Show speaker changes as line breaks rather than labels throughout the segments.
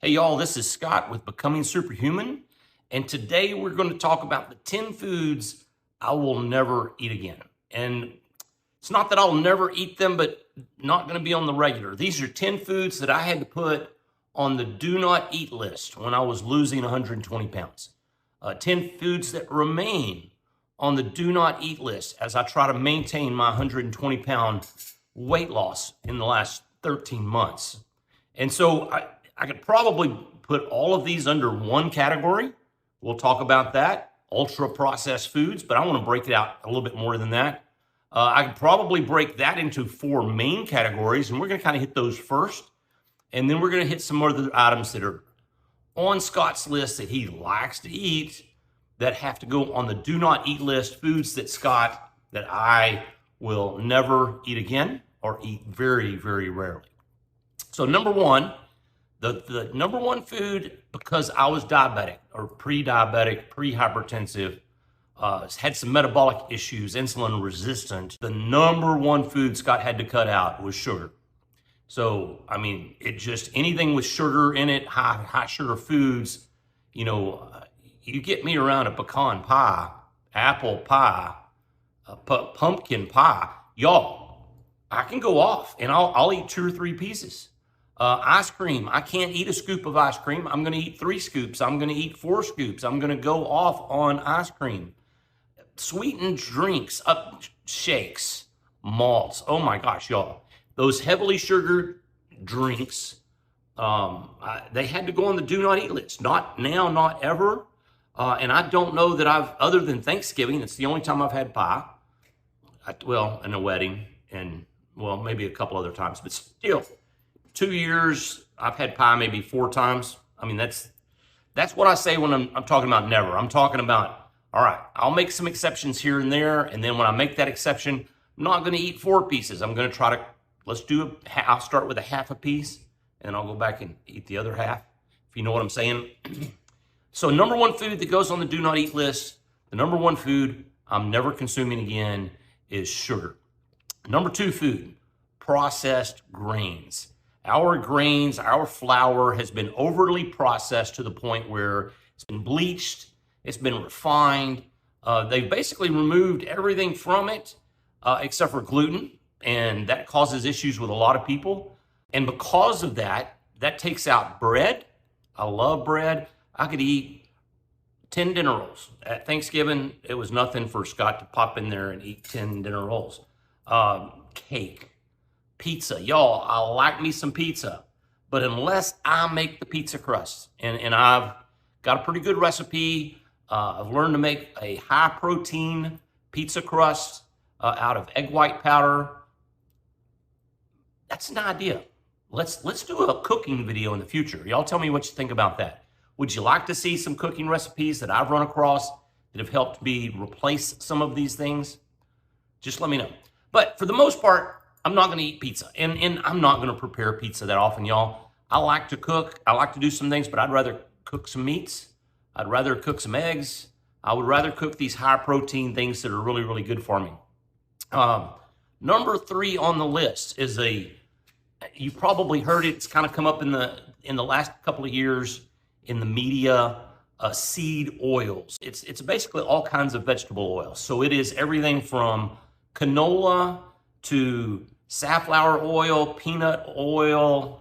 Hey y'all, this is Scott with Becoming Superhuman, and today we're going to talk about the 10 foods I will never eat again. And it's not that I'll never eat them, but not going to be on the regular. These are 10 foods that I had to put on the do not eat list when I was losing 120 pounds. 10 foods that remain on the do not eat list as I try to maintain my 120 pound weight loss in the last 13 months. And so I could probably put all of these under one category. We'll talk about that, ultra processed foods, but I want to break it out a little bit more than that. I could probably break that into 4 main categories, and we're going to kind of hit those first. And then we're going to hit some other items that are on Scott's list that he likes to eat that have to go on the do not eat list, foods that I will never eat again or eat very, very rarely. So number one, the number one food, because I was diabetic or pre-diabetic, pre-hypertensive, had some metabolic issues, insulin resistant, the number one food Scott had to cut out was sugar. So, I mean, it just, anything with sugar in it, high sugar foods, you get me around a pecan pie, apple pie, pumpkin pie, y'all, I can go off and I'll eat 2 or 3 pieces. Ice cream, I can't eat a scoop of ice cream. I'm going to eat 3 scoops. I'm going to eat 4 scoops. I'm going to go off on ice cream. Sweetened drinks, shakes, malts. Oh my gosh, y'all. Those heavily sugared drinks, they had to go on the do not eat list. Not now, not ever. And I don't know that other than Thanksgiving, it's the only time I've had pie. In a wedding and, maybe a couple other times, but still. 2 years, I've had pie maybe 4 times. I mean, that's what I say when I'm talking about never. I'm talking about, all right, I'll make some exceptions here and there. And then when I make that exception, I'm not going to eat 4 pieces. I'm going to try to, I'll start with a half a piece and I'll go back and eat the other half, if you know what I'm saying. So number one food that goes on the do not eat list, the number one food I'm never consuming again is sugar. Number 2 food, processed grains. Our grains, our flour has been overly processed to the point where it's been bleached, it's been refined. They've basically removed everything from it except for gluten, and that causes issues with a lot of people. And because of that, that takes out bread. I love bread. I could eat 10 dinner rolls. At Thanksgiving, it was nothing for Scott to pop in there and eat 10 dinner rolls. Cake. Pizza, y'all, I like me some pizza, but unless I make the pizza crust, and I've got a pretty good recipe, I've learned to make a high protein pizza crust out of egg white powder. That's an idea. Let's do a cooking video in the future. Y'all tell me what you think about that. Would you like to see some cooking recipes that I've run across that have helped me replace some of these things? Just let me know. But for the most part, I'm not going to eat pizza, and I'm not going to prepare pizza that often, y'all. I like to cook. I like to do some things, but I'd rather cook some meats. I'd rather cook some eggs. I would rather cook these high-protein things that are really, really good for me. Number 3 on the list is you probably heard it. It's kind of come up in the last couple of years in the media, seed oils. It's basically all kinds of vegetable oils. So it is everything from canola to safflower oil, peanut oil,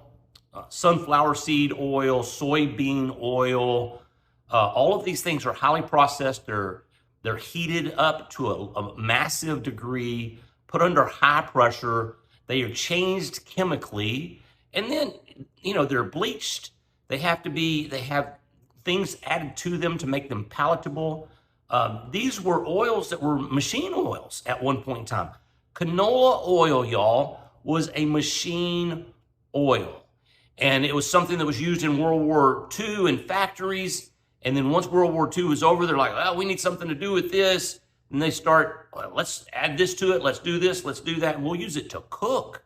sunflower seed oil, soybean oil. All of these things are highly processed. They're heated up to a massive degree, put under high pressure. They are changed chemically, and then they're bleached. They have things added to them to make them palatable. These were oils that were machine oils at one point in time. Canola oil, y'all, was a machine oil. And it was something that was used in World War II in factories. And then once World War II was over, they're like, well, we need something to do with this. And they start, let's add this to it. Let's do this. Let's do that. And we'll use it to cook.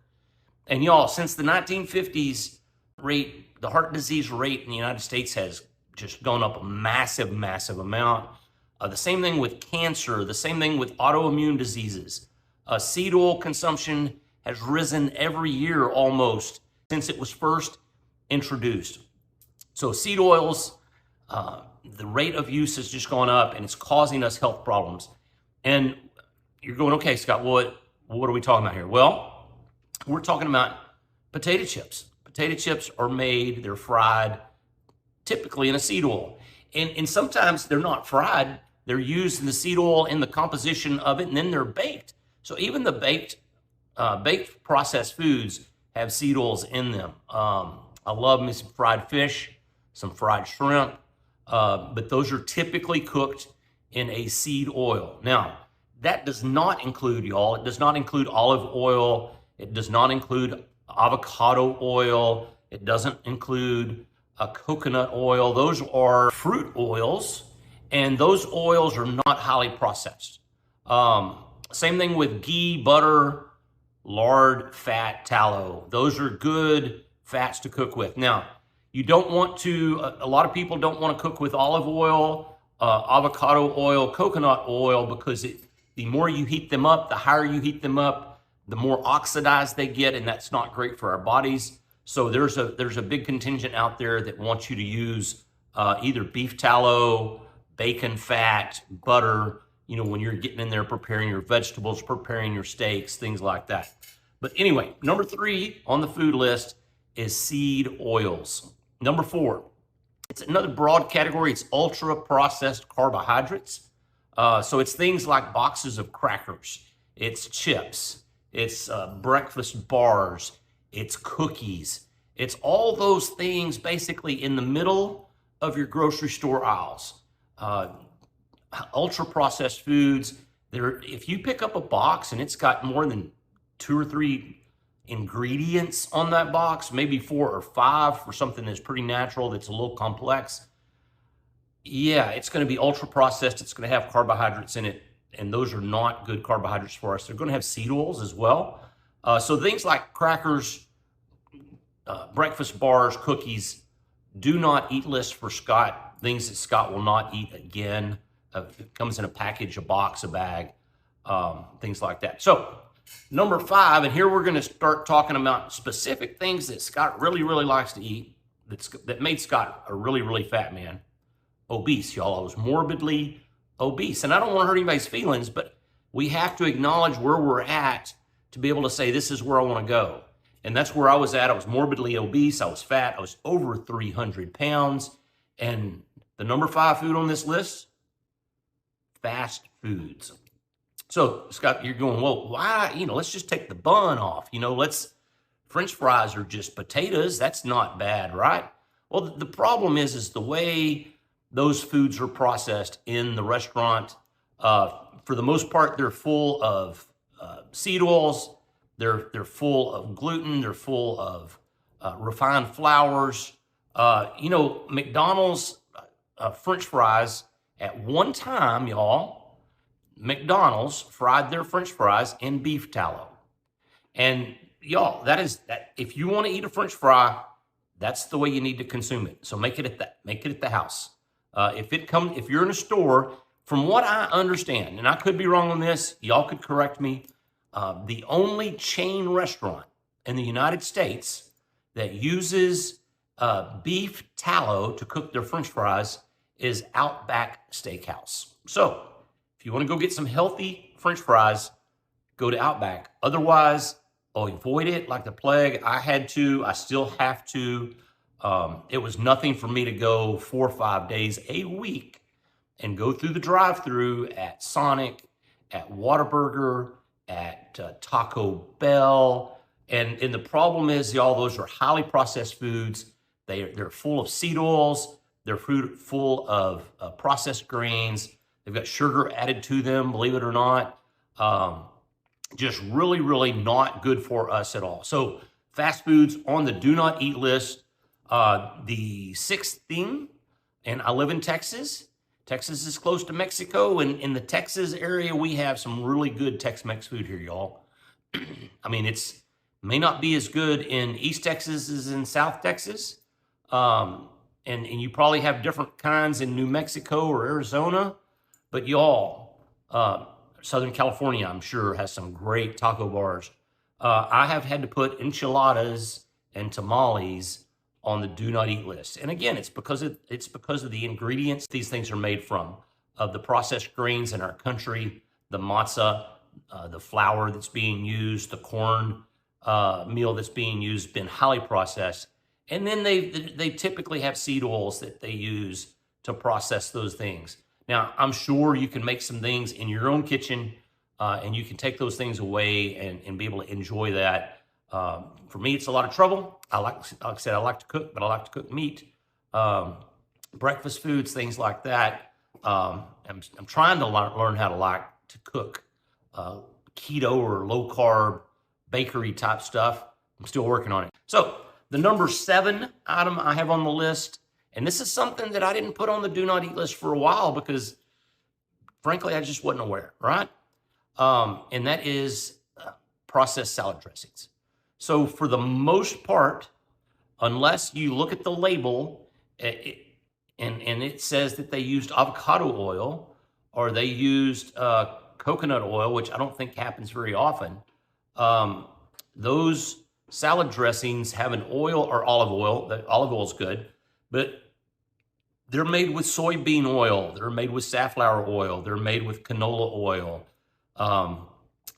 And y'all, since the 1950s the heart disease rate in the United States has just gone up a massive, massive amount. The same thing with cancer. The same thing with autoimmune diseases. Seed oil consumption has risen every year almost since it was first introduced. So seed oils, the rate of use has just gone up and it's causing us health problems. And you're going, okay, Scott, what are we talking about here? Well, we're talking about potato chips. Potato chips are made, they're fried, typically in a seed oil. And sometimes they're not fried, they're used in the seed oil in the composition of it, and then they're baked. So even the baked processed foods have seed oils in them. I love me some fried fish, some fried shrimp, but those are typically cooked in a seed oil. Now, that does not include, y'all, it does not include olive oil, it does not include avocado oil, it doesn't include coconut oil. Those are fruit oils, and those oils are not highly processed. Same thing with ghee, butter, lard, fat, tallow. Those are good fats to cook with. Now, you don't want to, a lot of people don't want to cook with olive oil, avocado oil, coconut oil, because the more you heat them up, the higher you heat them up, the more oxidized they get, and that's not great for our bodies. So there's a big contingent out there that wants you to use either beef tallow, bacon fat, butter, you know, when you're getting in there preparing your vegetables, preparing your steaks, things like that. But anyway, number 3 on the food list is seed oils. Number 4, it's another broad category. It's ultra processed carbohydrates. So it's things like boxes of crackers, it's chips, it's breakfast bars, it's cookies. It's all those things basically in the middle of your grocery store aisles. Ultra processed foods. If you pick up a box and it's got more than 2 or 3 ingredients on that box, maybe 4 or 5 for something that's pretty natural, that's a little complex, yeah, it's going to be ultra processed. It's going to have carbohydrates in it, and those are not good carbohydrates for us. They're going to have seed oils as well. So things like crackers, breakfast bars, cookies, do not eat list for Scott. Things that Scott will not eat again. It comes in a package, a box, a bag, things like that. So number 5, and here we're going to start talking about specific things that Scott really, really likes to eat that made Scott a really, really fat man. Obese, y'all. I was morbidly obese. And I don't want to hurt anybody's feelings, but we have to acknowledge where we're at to be able to say, this is where I want to go. And that's where I was at. I was morbidly obese. I was fat. I was over 300 pounds. And the number 5 food on this list, fast foods. So, Scott, you're going, well, why? You know, let's just take the bun off. You know, French fries are just potatoes. That's not bad, right? Well, the problem is the way those foods are processed in the restaurant. For the most part, they're full of seed oils. They're full of gluten. They're full of refined flours. You know, McDonald's French fries, at one time, y'all, McDonald's fried their French fries in beef tallow. And y'all, that if you want to eat a French fry, that's the way you need to consume it. So make it at the house. If you're in a store, from what I understand, and I could be wrong on this, y'all could correct me, the only chain restaurant in the United States that uses beef tallow to cook their French fries is Outback Steakhouse. So if you want to go get some healthy French fries, go to Outback. Otherwise, avoid it like the plague. I still have to. It was nothing for me to go 4 or 5 days a week and go through the drive-through at Sonic, at Whataburger, at Taco Bell. And the problem is, y'all, those are highly processed foods. They're full of seed oils. They're full of processed grains. They've got sugar added to them, believe it or not. Just really, really not good for us at all. So fast foods on the do not eat list. The 6th thing, and I live in Texas. Texas is close to Mexico, and in the Texas area, we have some really good Tex-Mex food here, y'all. I mean, may not be as good in East Texas as in South Texas. And you probably have different kinds in New Mexico or Arizona, but y'all, Southern California, I'm sure, has some great taco bars. I have had to put enchiladas and tamales on the do not eat list. And again, it's because of the ingredients these things are made from, of the processed grains in our country, the matzah, the flour that's being used, the corn meal that's being used, been highly processed. And then they typically have seed oils that they use to process those things. Now, I'm sure you can make some things in your own kitchen, and you can take those things away and be able to enjoy that. For me, it's a lot of trouble. Like I said, I like to cook, but I like to cook meat, breakfast foods, things like that. I'm trying to learn how to cook keto or low carb bakery type stuff. I'm still working on it. So the number 7 item I have on the list, and this is something that I didn't put on the do not eat list for a while because frankly, I just wasn't aware, right? And that is processed salad dressings. So for the most part, unless you look at the label and it says that they used avocado oil or they used coconut oil, which I don't think happens very often, those salad dressings have an oil or olive oil. The olive oil is good, but they're made with soybean oil. They're made with safflower oil. They're made with canola oil.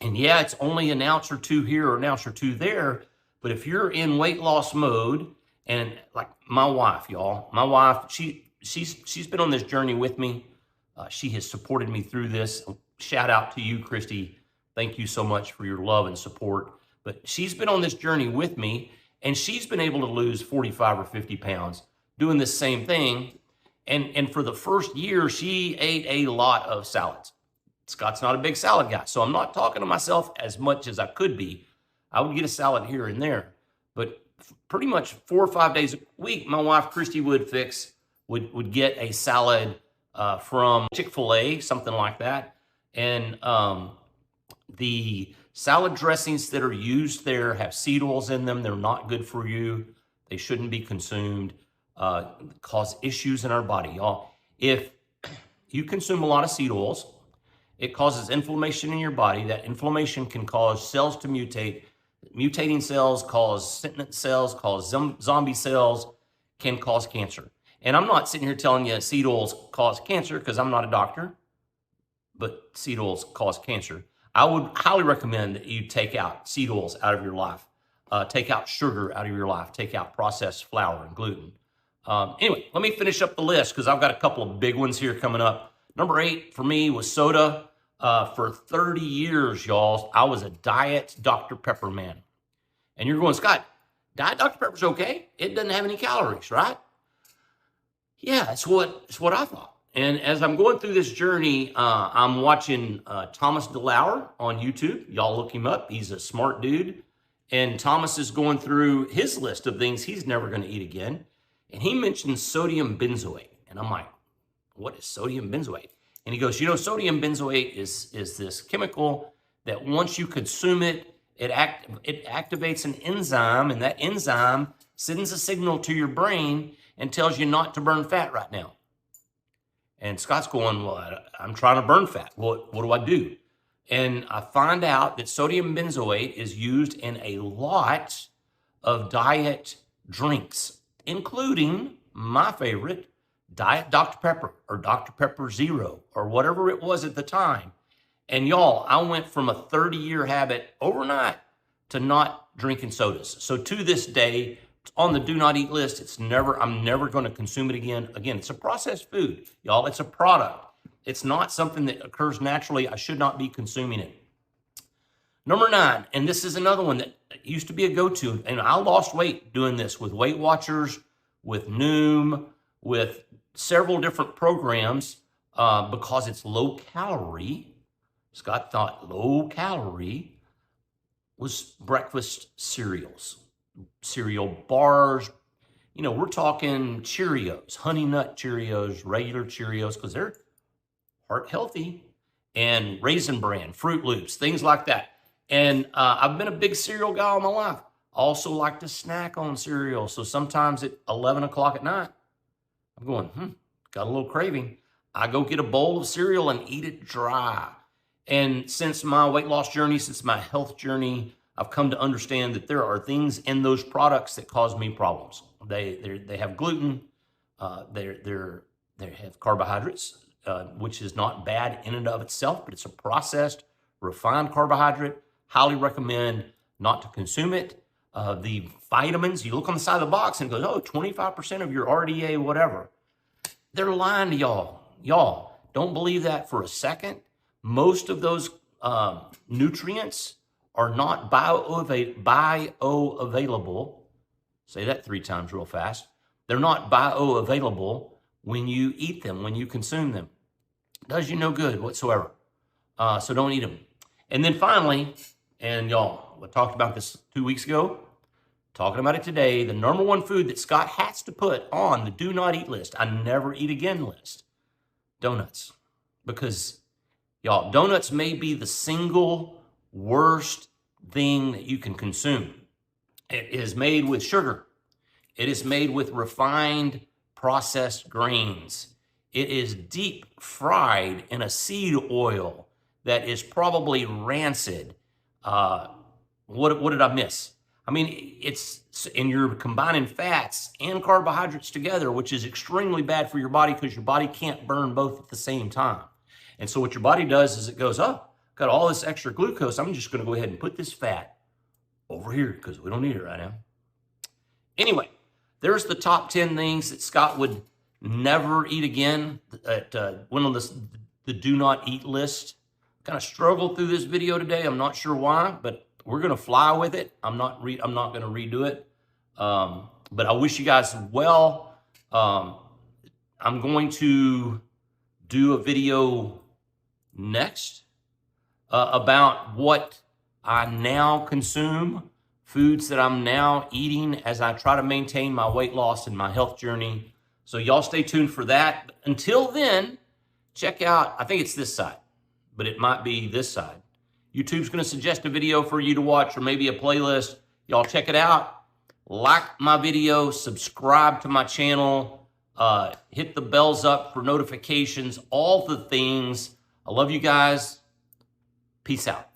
And yeah, it's only an ounce or two here or an ounce or two there. But if you're in weight loss mode, and like my wife, y'all, my wife, she's been on this journey with me. She has supported me through this. Shout out to you, Christy. Thank you so much for your love and support. But she's been on this journey with me, and she's been able to lose 45 or 50 pounds doing this same thing. And for the first year, she ate a lot of salads. Scott's not a big salad guy, so I'm not talking to myself as much as I could be. I would get a salad here and there, but pretty much 4 or 5 days a week, my wife, Christy, would get a salad from Chick-fil-A, something like that. And the salad dressings that are used there have seed oils in them. They're not good for you. They shouldn't be consumed, cause issues in our body. Y'all, if you consume a lot of seed oils, it causes inflammation in your body. That inflammation can cause cells to mutate. Mutating cells cause sentinel cells, cause zombie cells, can cause cancer. And I'm not sitting here telling you seed oils cause cancer because I'm not a doctor, but seed oils cause cancer. I would highly recommend that you take out seed oils out of your life. Take out sugar out of your life. Take out processed flour and gluten. Anyway, let me finish up the list because I've got a couple of big ones here coming up. Number 8 for me was soda. For 30 years, y'all, I was a diet Dr. Pepper man. And you're going, Scott, diet Dr. Pepper's okay. It doesn't have any calories, right? Yeah, it's what I thought. And as I'm going through this journey, I'm watching Thomas DeLauer on YouTube. Y'all look him up. He's a smart dude. And Thomas is going through his list of things he's never going to eat again. And he mentioned sodium benzoate. And I'm like, what is sodium benzoate? And he goes, sodium benzoate is this chemical that once you consume it, it activates an enzyme, and that enzyme sends a signal to your brain and tells you not to burn fat right now. And Scott's going, well, I'm trying to burn fat. What do I do? And I find out that sodium benzoate is used in a lot of diet drinks, including my favorite, Diet Dr. Pepper or Dr. Pepper Zero or whatever it was at the time. And y'all, I went from a 30-year habit overnight to not drinking sodas. So to this day, it's on the do not eat list. I'm never going to consume it again. Again, it's a processed food. Y'all, it's a product. It's not something that occurs naturally. I should not be consuming it. Number 9, and this is another one that used to be a go-to, and I lost weight doing this with Weight Watchers, with Noom, with several different programs because it's low calorie. Scott thought low calorie was breakfast cereals, cereal bars. We're talking Cheerios, Honey Nut Cheerios, regular Cheerios, because they're heart healthy, and Raisin Bran, Fruit Loops, things like that. And I've been a big cereal guy all my life. Also like to snack on cereal. So sometimes at 11 o'clock at night, I'm going, got a little craving. I go get a bowl of cereal and eat it dry. And since my weight loss journey, since my health journey, I've come to understand that there are things in those products that cause me problems. They have gluten, they have carbohydrates, which is not bad in and of itself, but it's a processed, refined carbohydrate. Highly recommend not to consume it. The vitamins, you look on the side of the box and it goes, oh, 25% of your RDA, whatever. They're lying to y'all. Y'all, don't believe that for a second. Most of those nutrients are not bioavailable. Say that 3 times real fast. They're not bioavailable when you eat them, when you consume them. It does you no good whatsoever. So don't eat them. And then finally, and y'all, I talked about this 2 weeks ago, talking about it today, the number one food that Scott has to put on the do not eat list, I never eat again list, donuts. Because y'all, donuts may be the single worst thing that you can consume. It is made with sugar. It is made with refined processed grains. It is deep fried in a seed oil that is probably rancid. What did I miss? I mean, and you're combining fats and carbohydrates together, which is extremely bad for your body because your body can't burn both at the same time. And so what your body does is it goes, oh, got all this extra glucose. I'm just going to go ahead and put this fat over here because we don't need it right now. Anyway, there's the top 10 things that Scott would never eat again. Went on the do not eat list. Kind of struggled through this video today. I'm not sure why, but we're going to fly with it. I'm not going to redo it. But I wish you guys well. I'm going to do a video next about what I now consume, foods that I'm now eating as I try to maintain my weight loss and my health journey. So y'all stay tuned for that. Until then, check out, I think it's this side, but it might be this side. YouTube's going to suggest a video for you to watch or maybe a playlist. Y'all check it out. Like my video, subscribe to my channel, hit the bells up for notifications, all the things. I love you guys. Peace out.